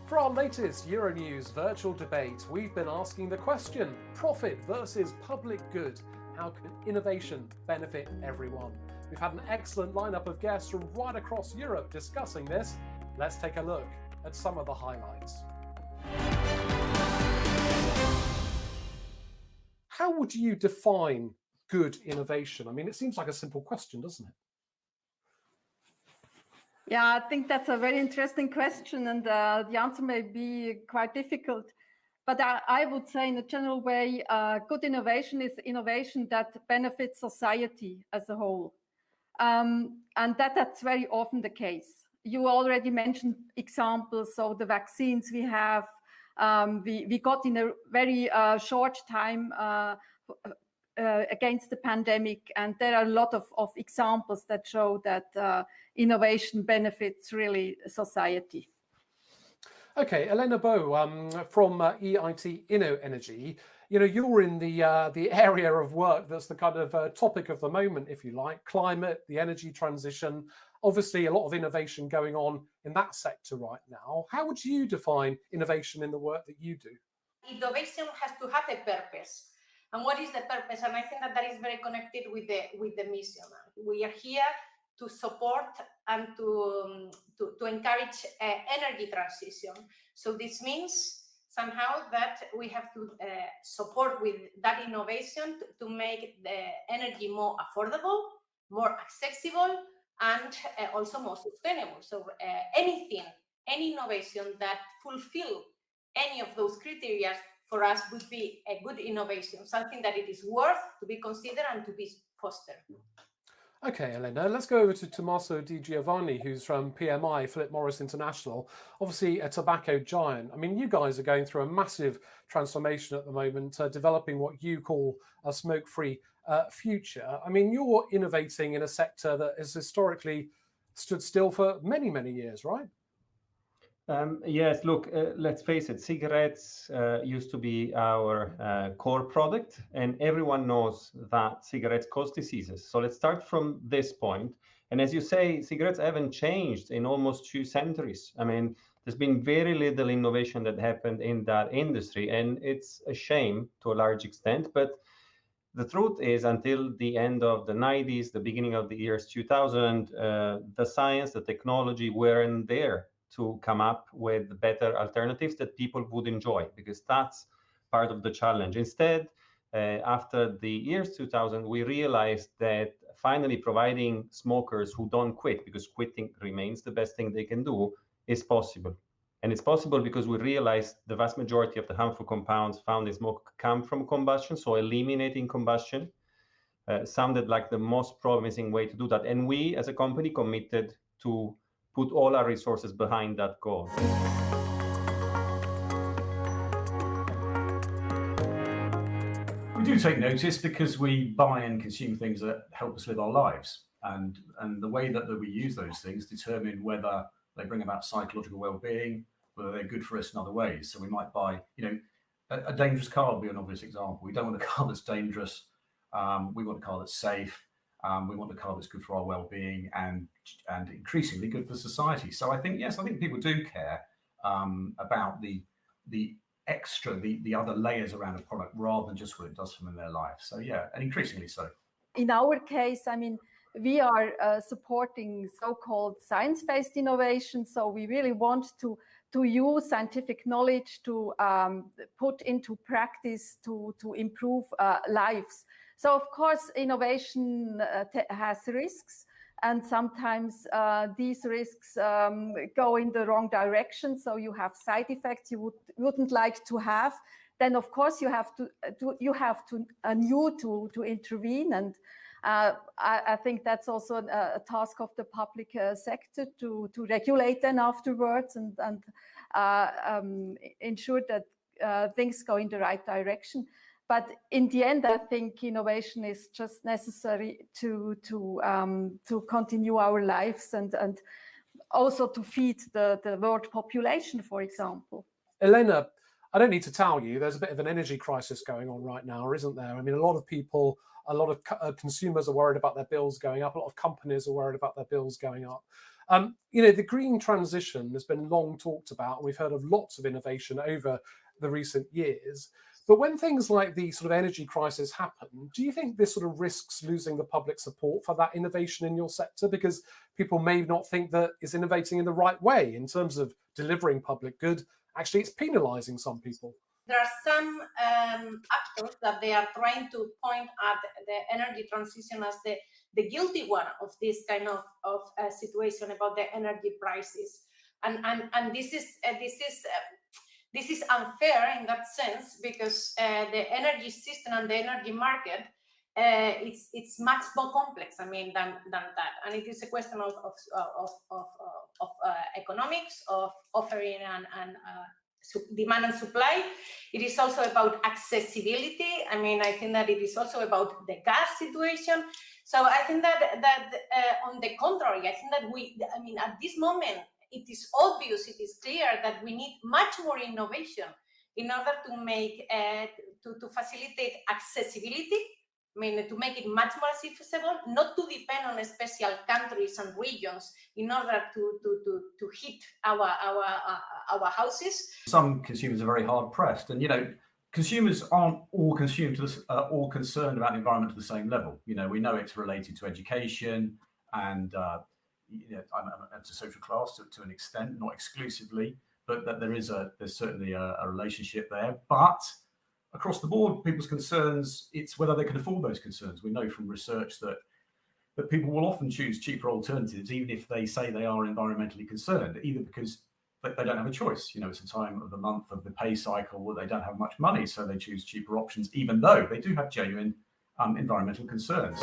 For our latest Euronews virtual debate, we've been asking the question, profit versus public good. How can innovation benefit everyone? We've had an excellent lineup of guests from right across Europe discussing this. Let's take a look at some of the highlights. How would you define good innovation? I mean, it seems like a simple question, doesn't it? Yeah, I think that's a very interesting question, and the answer may be quite difficult. But I would say in a general way, good innovation is innovation that benefits society as a whole. And that's very often the case. You already mentioned examples, so the vaccines we have, we got in a very short time against the pandemic, and there are a lot of examples that show that innovation benefits really society. Okay, Elena Bow from EIT InnoEnergy. You know, you're in the area of work that's the kind of topic of the moment, if you like, climate, the energy transition. Obviously, a lot of innovation going on in that sector right now. How would you define innovation in the work that you do? Innovation has to have a purpose. And what is the purpose? And I think that is very connected with the mission. We are here to support and to encourage energy transition. So this means somehow that we have to support with that innovation to make the energy more affordable, more accessible, and also more sustainable. So any innovation that fulfill any of those criteria for us would be a good innovation, something that it is worth to be considered and to be fostered. Okay, Elena, let's go over to Tommaso Di Giovanni, who's from PMI, Philip Morris International, obviously a tobacco giant. I mean, you guys are going through a massive transformation at the moment, developing what you call a smoke-free future. I mean, you're innovating in a sector that has historically stood still for many, many years, right? Yes, look, let's face it, cigarettes used to be our core product, and everyone knows that cigarettes cause diseases. So let's start from this point. And as you say, cigarettes haven't changed in almost 2 centuries. I mean, there's been very little innovation that happened in that industry, and it's a shame to a large extent. But the truth is, until the end of the 90s, the beginning of the years 2000, the science, the technology weren't there to come up with better alternatives that people would enjoy, because that's part of the challenge. Instead, after the years 2000, we realized that finally providing smokers who don't quit, because quitting remains the best thing they can do, is possible. And it's possible because we realized the vast majority of the harmful compounds found in smoke come from combustion, so eliminating combustion sounded like the most promising way to do that. And we, as a company, committed to put all our resources behind that goal. We do take notice because we buy and consume things that help us live our lives. And the way that we use those things determine whether they bring about psychological well-being, whether they're good for us in other ways. So we might buy, a dangerous car would be an obvious example. We don't want a car that's dangerous. We want a car that's safe. We want a car that's good for our well-being and increasingly good for society. So I think people do care about the extra, the other layers around a product rather than just what it does for them in their life. So yeah, and increasingly so. In our case, I mean, we are supporting so-called science-based innovation. So we really want to use scientific knowledge to put into practice to improve lives. So, of course, innovation has risks, and sometimes these risks go in the wrong direction. So you have side effects you wouldn't like to have. Then, of course, you have to intervene. And I think that's also a task of the public sector to regulate then afterwards and ensure that things go in the right direction. But in the end, I think innovation is just necessary to continue our lives and also to feed the world population, for example. Elena, I don't need to tell you, there's a bit of an energy crisis going on right now, isn't there? I mean, a lot of people, a lot of consumers are worried about their bills going up. A lot of companies are worried about their bills going up. The green transition has been long talked about, and we've heard of lots of innovation over the recent years. But when things like the sort of energy crisis happen, do you think this sort of risks losing the public support for that innovation in your sector? Because people may not think that it's innovating in the right way in terms of delivering public good. Actually, it's penalizing some people. There are some actors that they are trying to point at the energy transition as the guilty one of this kind of situation about the energy prices, and this is unfair in that sense, because the energy system and the energy market it's much more complex, I mean, than that, and it is a question of economics, of offering and demand and supply. It is also about accessibility. I mean, I think that it is also about the gas situation. So I think that on the contrary, I think that at this moment, it is obvious, it is clear that we need much more innovation in order to make to facilitate accessibility. I mean, to make it much more accessible, not to depend on special countries and regions in order to hit our houses. Some consumers are very hard pressed, and consumers aren't all all concerned about the environment to the same level. We know it's related to education and to social class to an extent, not exclusively, but that there's certainly a relationship there. But across the board, people's concerns, it's whether they can afford those concerns. We know from research that people will often choose cheaper alternatives, even if they say they are environmentally concerned, either because they don't have a choice. It's a time of the month of the pay cycle where they don't have much money, so they choose cheaper options, even though they do have genuine environmental concerns.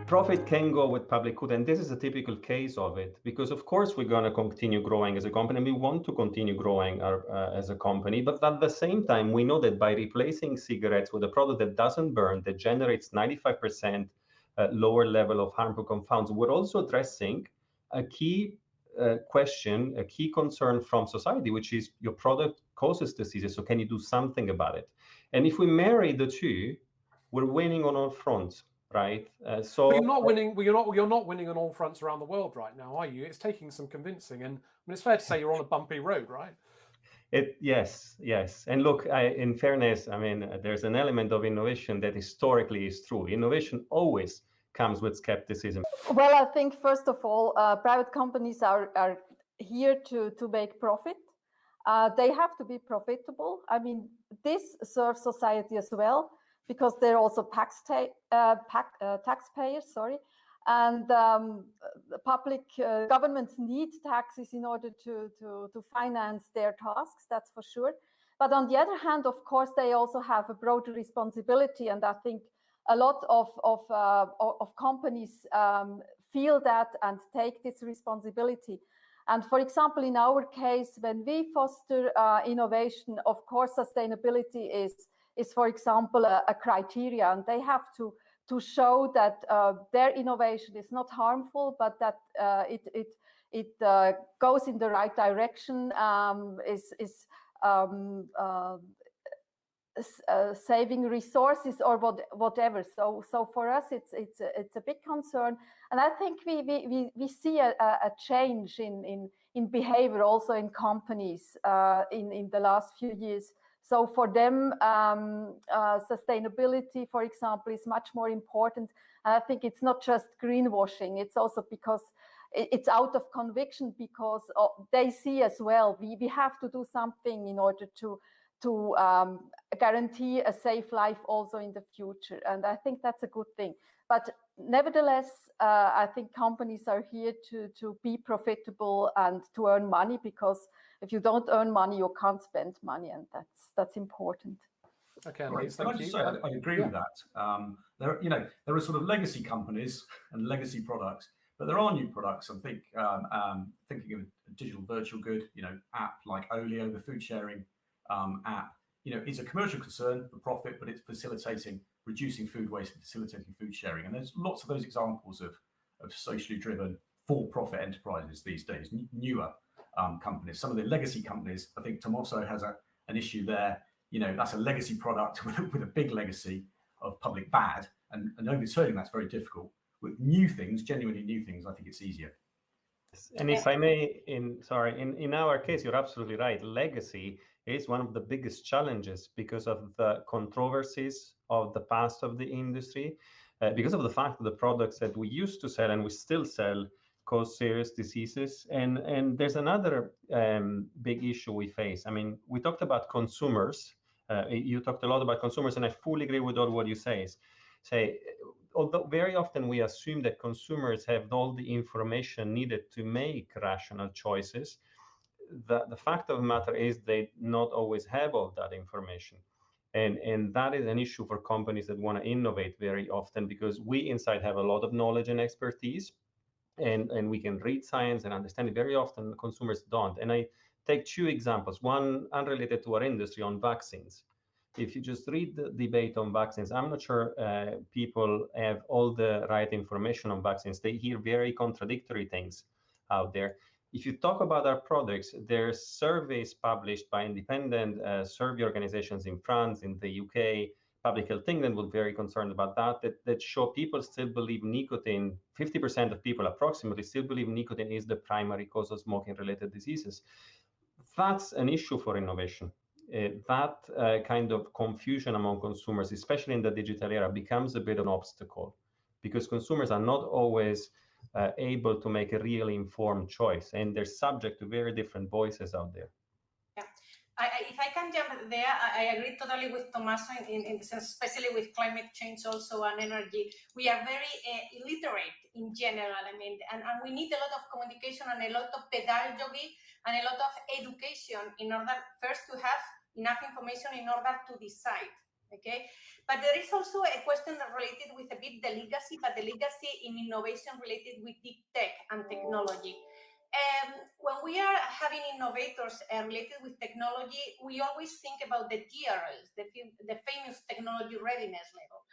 Profit can go with public good, and this is a typical case of it, because of course we're going to continue growing as a company, and we want to continue growing as a company, but at the same time we know that by replacing cigarettes with a product that doesn't burn, that generates 95% lower level of harmful compounds, we're also addressing a key question, a key concern from society, which is your product causes diseases, so can you do something about it? And if we marry the two, we're winning on all fronts. Right. But you're not winning. You're not winning on all fronts around the world right now, are you? It's taking some convincing, and it's fair to say you're on a bumpy road, right? Yes. And look, in fairness, there's an element of innovation that historically is true. Innovation always comes with skepticism. Well, I think first of all, private companies are here to make profit. They have to be profitable. I mean, this serves society as well, because they're also taxpayers, and public governments need taxes in order to finance their tasks, that's for sure. But on the other hand, of course, they also have a broader responsibility, and I think a lot of companies feel that and take this responsibility. And for example, in our case, when we foster innovation, of course, sustainability is, for example, a criteria, and they have to show that their innovation is not harmful, but that it goes in the right direction, is saving resources or whatever. So for us, it's a big concern, and I think we see a change in behavior also in companies in the last few years. So for them, sustainability, for example, is much more important. And I think it's not just greenwashing. It's also because it's out of conviction, because they see as well, we have to do something in order to guarantee a safe life also in the future. And I think that's a good thing. But nevertheless, I think companies are here to be profitable and to earn money, because if you don't earn money, you can't spend money, and that's important. Okay, right. Thank you. I agree with that. There are sort of legacy companies and legacy products, but there are new products. I think thinking of a digital virtual good, app like Olio, the food sharing app. It's a commercial concern for profit, but it's facilitating reducing food waste and facilitating food sharing. And there's lots of those examples of socially driven for-profit enterprises these days, newer companies. Some of the legacy companies, I think Tommaso has an issue there. That's a legacy product with a big legacy. of public bad, and overturning that's very difficult. With new things, genuinely new things, I think it's easier. And if I may, in our case, you're absolutely right. Legacy is one of the biggest challenges because of the controversies of the past of the industry, because of the fact that the products that we used to sell and we still sell cause serious diseases. And there's another big issue we face. I mean, we talked about consumers. You talked a lot about consumers, and I fully agree with all what you say. Although very often we assume that consumers have all the information needed to make rational choices, the fact of the matter is they not always have all that information. And that is an issue for companies that want to innovate very often, because we inside have a lot of knowledge and expertise, and we can read science and understand it. Very often consumers don't. And I take two examples, one unrelated to our industry, on vaccines. If you just read the debate on vaccines, I'm not sure people have all the right information on vaccines. They hear very contradictory things out there. If you talk about our products, there's surveys published by independent survey organizations in France, in the UK, Public Health England was very concerned about that show people still believe nicotine, 50% of people approximately still believe nicotine is the primary cause of smoking-related diseases. That's an issue for innovation. That kind of confusion among consumers, especially in the digital era, becomes a bit of an obstacle, because consumers are not always able to make a really informed choice, and they're subject to very different voices out there. If I can jump there, I agree totally with Tommaso in the sense, especially with climate change also and energy. We are very illiterate in general, I mean, and we need a lot of communication and a lot of pedagogy and a lot of education in order first to have enough information in order to decide, okay? But there is also a question related with a bit the legacy, but the legacy in innovation related with deep tech and technology. When we are having innovators related with technology, we always think about the TRLs, the famous technology readiness level.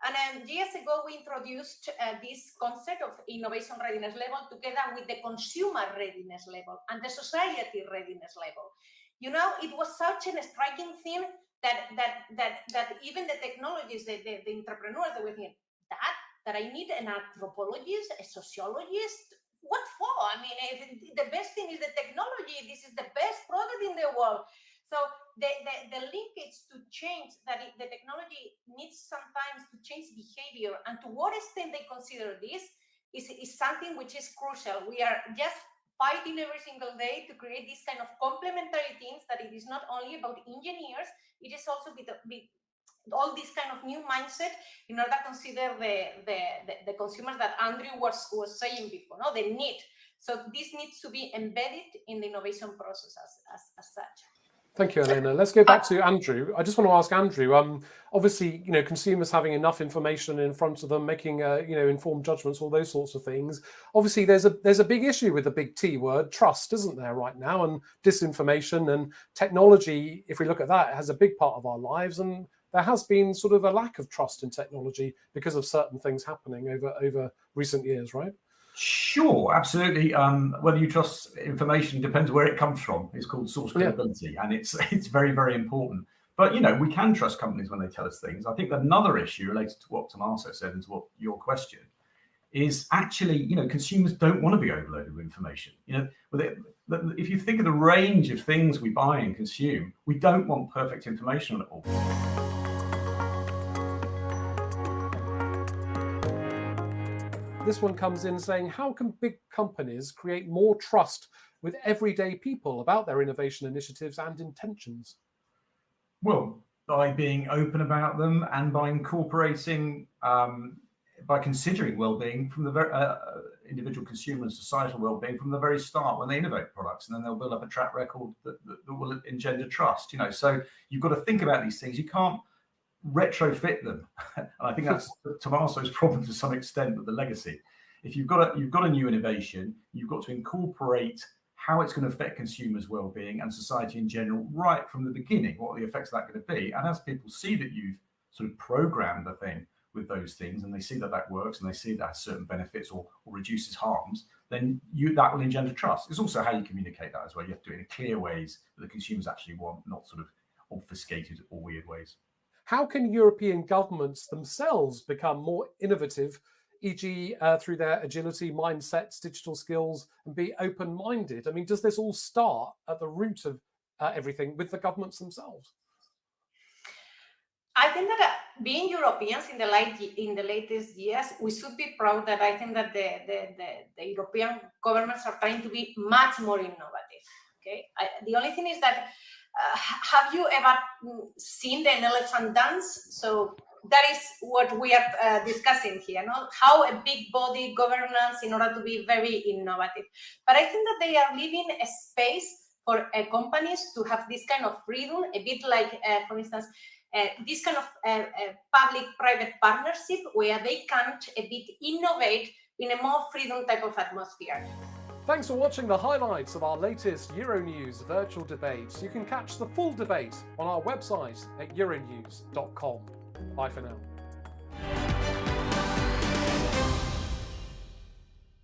And years ago, we introduced this concept of innovation readiness level together with the consumer readiness level and the society readiness level. You know, it was such a striking thing that even the technologists, the entrepreneurs, they were thinking, that I need an anthropologist, a sociologist. What for? I mean, the best thing is the technology. This is the best product in the world. So the linkage to change, that the technology needs sometimes to change behavior, and to what extent they consider this is something which is crucial. We are just fighting every single day to create this kind of complementary things, that it is not only about engineers, it is also with all this kind of new mindset in order to consider the consumers that Andrew was saying before, no? The need. So this needs to be embedded in the innovation process as such. Thank you, Elena. Let's go back to Andrew. I just want to ask Andrew, obviously, you know, consumers having enough information in front of them, making, you know, informed judgments, all those sorts of things. Obviously, there's a big issue with the big T word, trust, isn't there, right now? And disinformation and technology, if we look at that, has a big part of our lives. And there has been sort of a lack of trust in technology because of certain things happening over recent years, right? Sure, absolutely. Whether you trust information depends where it comes from. It's called source credibility, and it's very, very important. But, you know, we can trust companies when they tell us things. I think another issue related to what Tommaso said and to what your question is actually, you know, consumers don't want to be overloaded with information. You know, if you think of the range of things we buy and consume, we don't want perfect information on it all. This one comes in saying, how can big companies create more trust with everyday people about their innovation initiatives and intentions? Well, by being open about them and by incorporating, by considering well-being from the very individual consumer and societal well-being from the very start when they innovate products, and then they'll build up a track record that will engender trust. You know, so you've got to think about these things. You can't retrofit them, and I think that's Tommaso's problem to some extent with the legacy. If you've got a new innovation, you've got to incorporate how it's going to affect consumers' well-being and society in general right from the beginning. What are the effects of that going to be? And as people see that you've sort of programmed the thing with those things, and they see that that works, and they see that has certain benefits or reduces harms, then that will engender trust. It's also how you communicate that as well. You have to do it in clear ways that the consumers actually want, not sort of obfuscated or weird ways. how can European governments themselves become more innovative, e.g. Through their agility, mindsets, digital skills, and be open-minded? I mean, does this all start at the root of everything with the governments themselves? I think that being Europeans in the latest years, we should be proud that I think that the European governments are trying to be much more innovative. Okay, the only thing is that have you ever seen an elephant dance? So that is what we are discussing here, no? How a big body governance in order to be very innovative. But I think that they are leaving a space for companies to have this kind of freedom, a bit like, for instance, this kind of public-private partnership where they can a bit innovate in a more freedom type of atmosphere. Thanks for watching the highlights of our latest Euronews virtual debates. You can catch the full debate on our website at euronews.com. Bye for now.